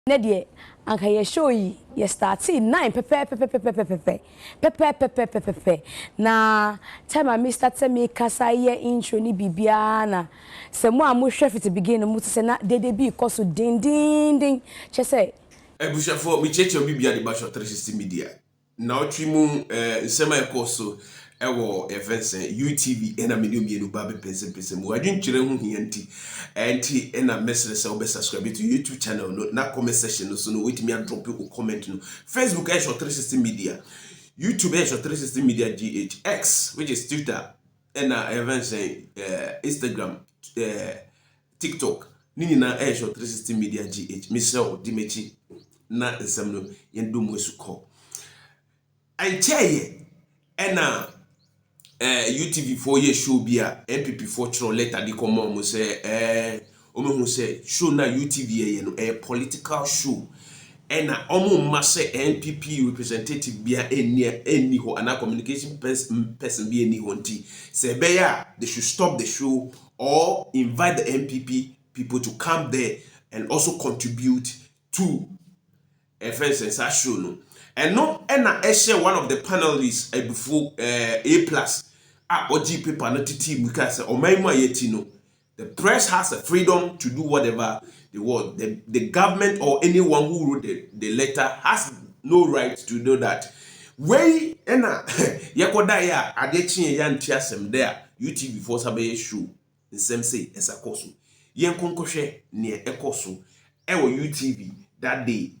Nedie anka ye show yi ye start 9 pepe na time me start me kasa ye intro ni bibia na se mo a mo hwe fit begin mo se na dede bi koso din che se Ebushafo mi cheche bibia de basho 360 media na otwi mu nsema ekoso ewo events UTV ena medium yenu ba be pense mu adwin kire hu hianti enti ena message se obe subscribe to YouTube channel no na comment section no so no wait me drop you comment no Facebook is 360 media, YouTube is 360 media GHX which is Twitter ena events Instagram TikTok nini na is 360 media GH Michelle Dimechi na nsem no yendo mu esuko ancheye ena UTV 4 year show bia MPP 4 chro letter di komo mo se omehu se show na UTV ye no political show ena omo ma se MPP representative bia eni ho ana communication person bia eni ho nti se be ya they should stop the show or invite the MPP people to come there and also contribute to events and such show no and no and I share one of the panelists before A plus OG paper not team because the press has the freedom to do whatever they want. The government or anyone who wrote the letter has no right to do that. Way and yakoda ya adechi ya ntiasem there UTV for sabe show in same say as a course yen konkoshe near ekoso ewo UTV that day.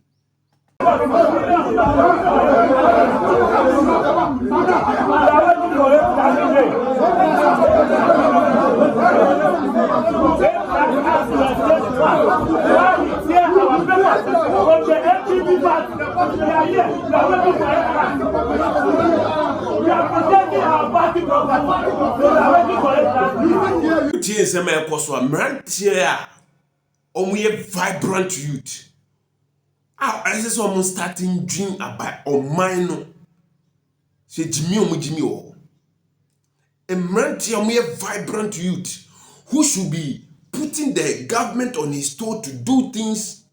Vibrant youth. I say someone starting dream about mine no. Say Jimmy o. A vibrant youth who should be putting the government on his toe to do things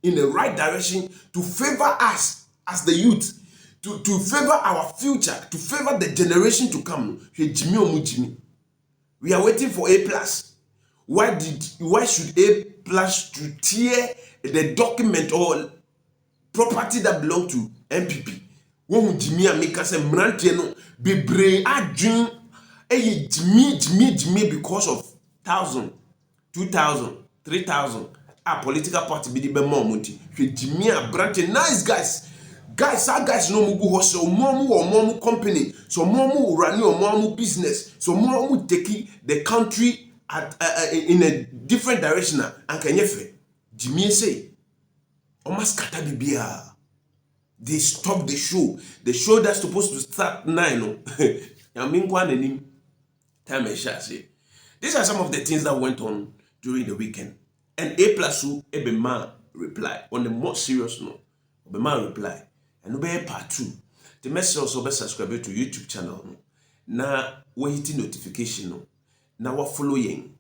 in the right direction to favor us as the youth, to favor our future, to favor the generation to come. Say Jimmy. We are waiting for A plus. Why should A plus to tear the document or property that belong to MPP? When Jimmy and make us a mrante be brain adwin Jimmy because of 1,000, 2,000, 3,000 a political party be the be more money. Jimmy a branch nice guys no mu go so more company so more run your more business so more take the country at in a different direction and can you Jimmy say almost scatter bibia. They stopped the show. The show that's supposed to start 9. Time say. These are some of the things that went on during the weekend. And A plus Ebema reply on the more serious note. Ebema reply. And Ube part 2. The message also be subscribe to YouTube channel. Na we hit notification. Na wa following.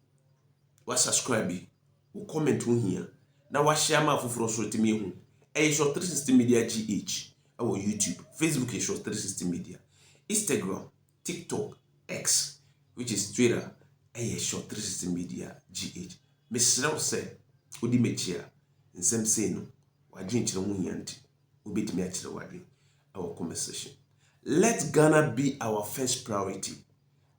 Wa subscribe. Wa comment here. Na wa share ma fufuro so timi hu. Short 360 media GH. Our YouTube, Facebook is Short 360 media, Instagram, TikTok, X, which is Twitter, Short 360 media GH. Miss Rao said, Udi mechia, and some say no, wadrin chilamunyanti, ubit me achila wadrin, our conversation. Let Ghana be our first priority.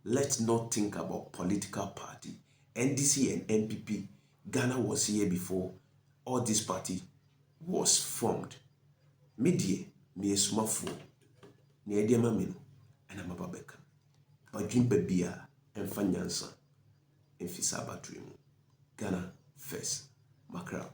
Let's not think about political party. NDC and MPP, Ghana was here before all this party was formed. Media, me esumafo, ne edi amamino, and I'm a babeka. But dream bebia, and fanyansa, and fisaba dream. Ghana first, Macra.